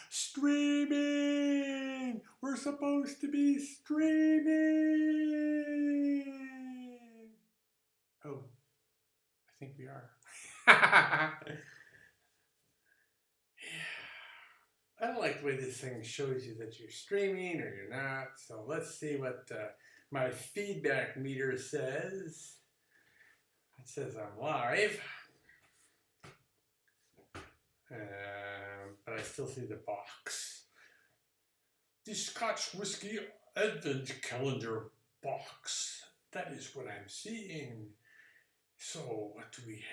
Streaming! We're supposed to be streaming! Oh, I think we are. I don't like the way this thing shows you that you're streaming or you're not. So let's see what my feedback meter says. It says I'm live. But I still see the box. The Scotch Whisky Advent Calendar box. That is what I'm seeing. So what do we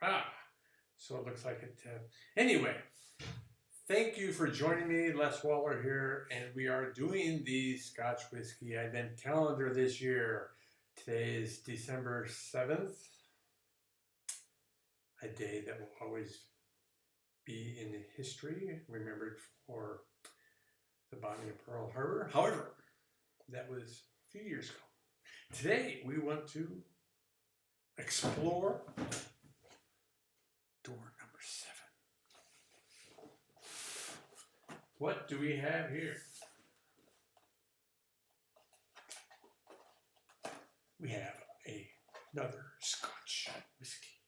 have? So it looks like it. Anyway, thank you for joining me. Les Waller here, and we are doing the Scotch Whisky Advent Calendar this year. Today is December 7th, a day that will always be in history, remembered for the bombing of Pearl Harbor. However, that was a few years ago. Today, we want to explore door number 7. What do we have here? We have another Scotch whiskey.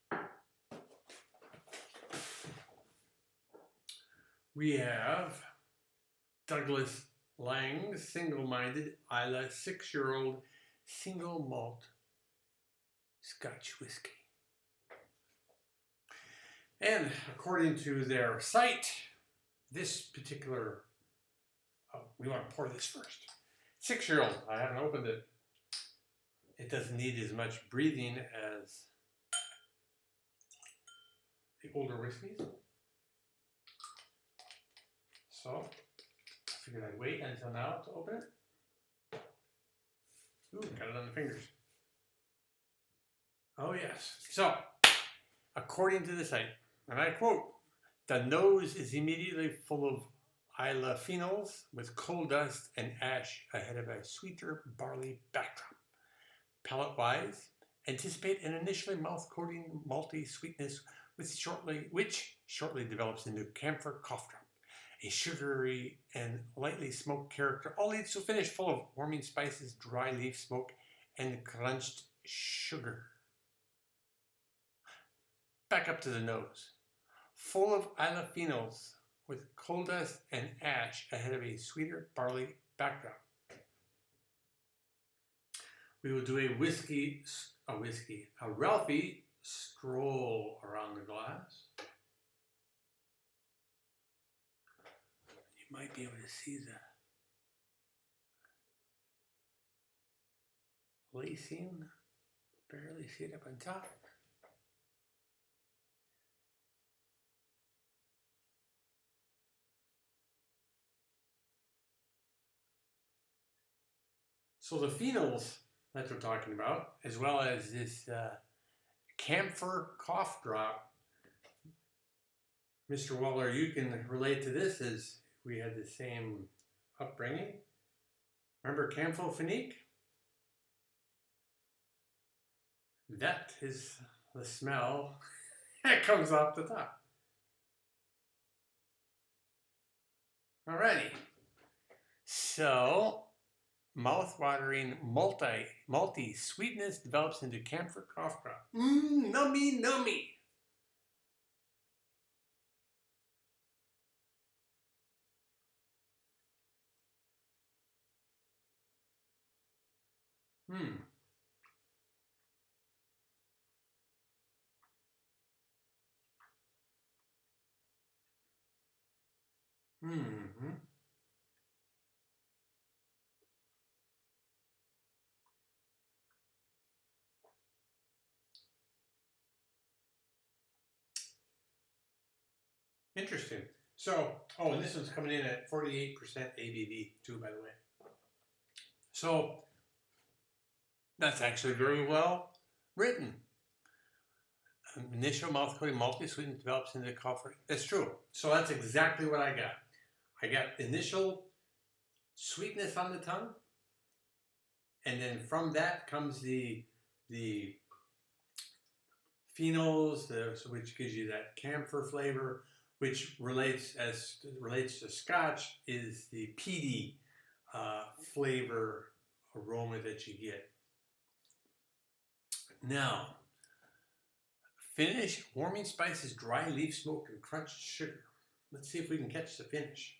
We have Douglas Laing Single-Minded Islay 6-year-old single malt Scotch whiskey. And according to their site, this particular, we want to pour this first. 6-year-old, I haven't opened it. It doesn't need as much breathing as the older whiskeys. So, I figured I'd wait until now to open it. Ooh, got it on the fingers. Oh yes. So, according to the site, and I quote, the nose is immediately full of Islay phenols with coal dust and ash ahead of a sweeter barley backdrop. Palate-wise, anticipate an initially mouth-coating malty sweetness which shortly develops into camphor cough drop. A sugary and lightly smoked character all leads to a finish full of warming spices, dry leaf smoke, and crunched sugar. Back up to the nose. Full of Islay phenols with coal dust and ash ahead of a sweeter barley backdrop. We will do a Ralphie stroll around the glass. You might be able to see the lacing, barely see it up on top. So the phenols that we're talking about, as well as this camphor cough drop, Mr. Waller, you can relate to this as we had the same upbringing. Remember Campho-Phenique? That is the smell that comes off the top. Alrighty. So, mouth-watering malty sweetness develops into camphor cough drop. Nummy, nummy. Interesting. So, and this one's coming in at 48% ABV too, by the way. So, that's actually very well written. Initial mouth coating malty sweetness develops into coffee. That's true. So that's exactly what I got. I got initial sweetness on the tongue, and then from that comes the phenols, which gives you that camphor flavor, which relates to Scotch, is the peaty flavor aroma that you get. Now, finish: warming spices, dry leaf smoke, and crunched sugar. Let's see if we can catch the finish.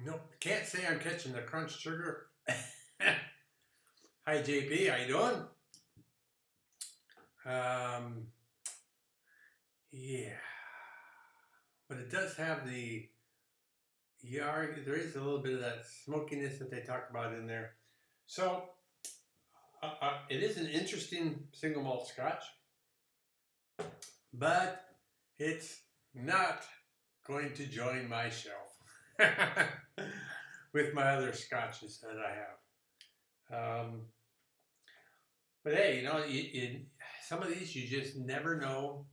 Nope, can't say I'm catching the crunched sugar. Hi JP, how you doing? Yeah, but it does have the there is a little bit of that smokiness that they talk about in there. So it is an interesting single malt Scotch, but it's not going to join my shelf with my other Scotches that I have. But hey, you know, some of these you just never know.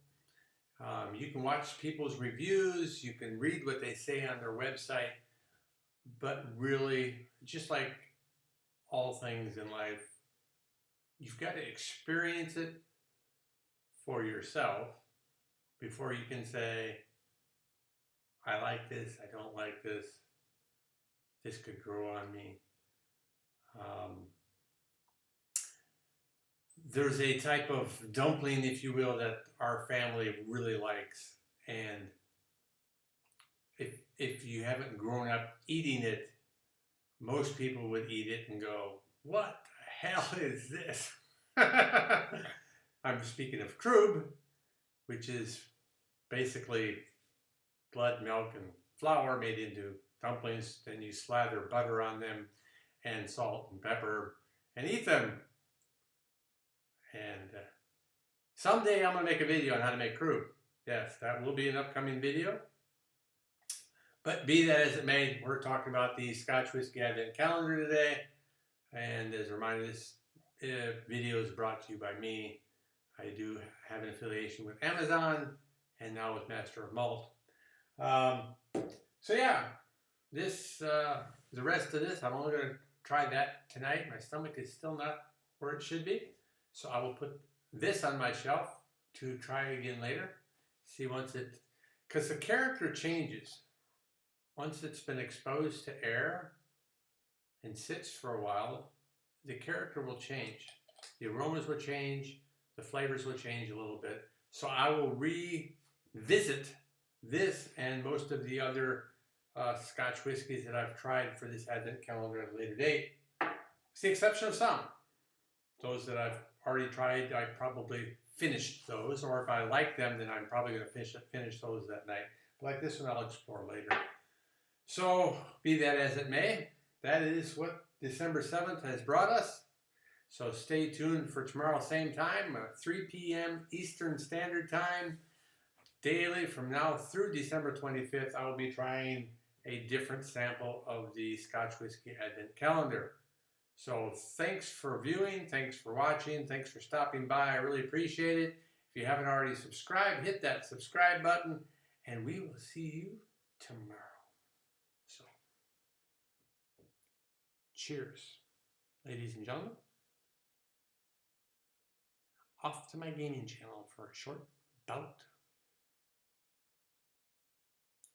You can watch people's reviews, you can read what they say on their website, but really, just like all things in life, you've got to experience it for yourself before you can say, I like this, I don't like this, this could grow on me. There's a type of dumpling, if you will, that our family really likes, and if you haven't grown up eating it, most people would eat it and go, what the hell is this? I'm speaking of krub, which is basically blood, milk, and flour made into dumplings. Then you slather butter on them and salt and pepper and eat them. And someday I'm going to make a video on how to make krub. Yes, that will be an upcoming video. But be that as it may, we're talking about the Scotch Whisky Advent Calendar today. And as a reminder, this video is brought to you by me. I do have an affiliation with Amazon and now with Master of Malt. So yeah, this the rest of this, I'm only going to try that tonight. My stomach is still not where it should be. So I will put this on my shelf to try again later. See once it, because the character changes. Once it's been exposed to air and sits for a while, the character will change. The aromas will change, the flavors will change a little bit. So I will revisit this and most of the other Scotch whiskies that I've tried for this Advent calendar at a later date, with the exception of some. Those that I've already tried, I probably finished those, or if I like them, then I'm probably going to finish those that night. But like this one, I'll explore later. So, be that as it may, that is what December 7th has brought us. So stay tuned for tomorrow, same time, 3 p.m. Eastern Standard Time. Daily from now through December 25th, I will be trying a different sample of the Scotch Whisky Advent Calendar. So thanks for viewing, thanks for watching, thanks for stopping by. I really appreciate it. If you haven't already subscribed, hit that subscribe button, and we will see you tomorrow. So, cheers, ladies and gentlemen. Off to my gaming channel for a short bout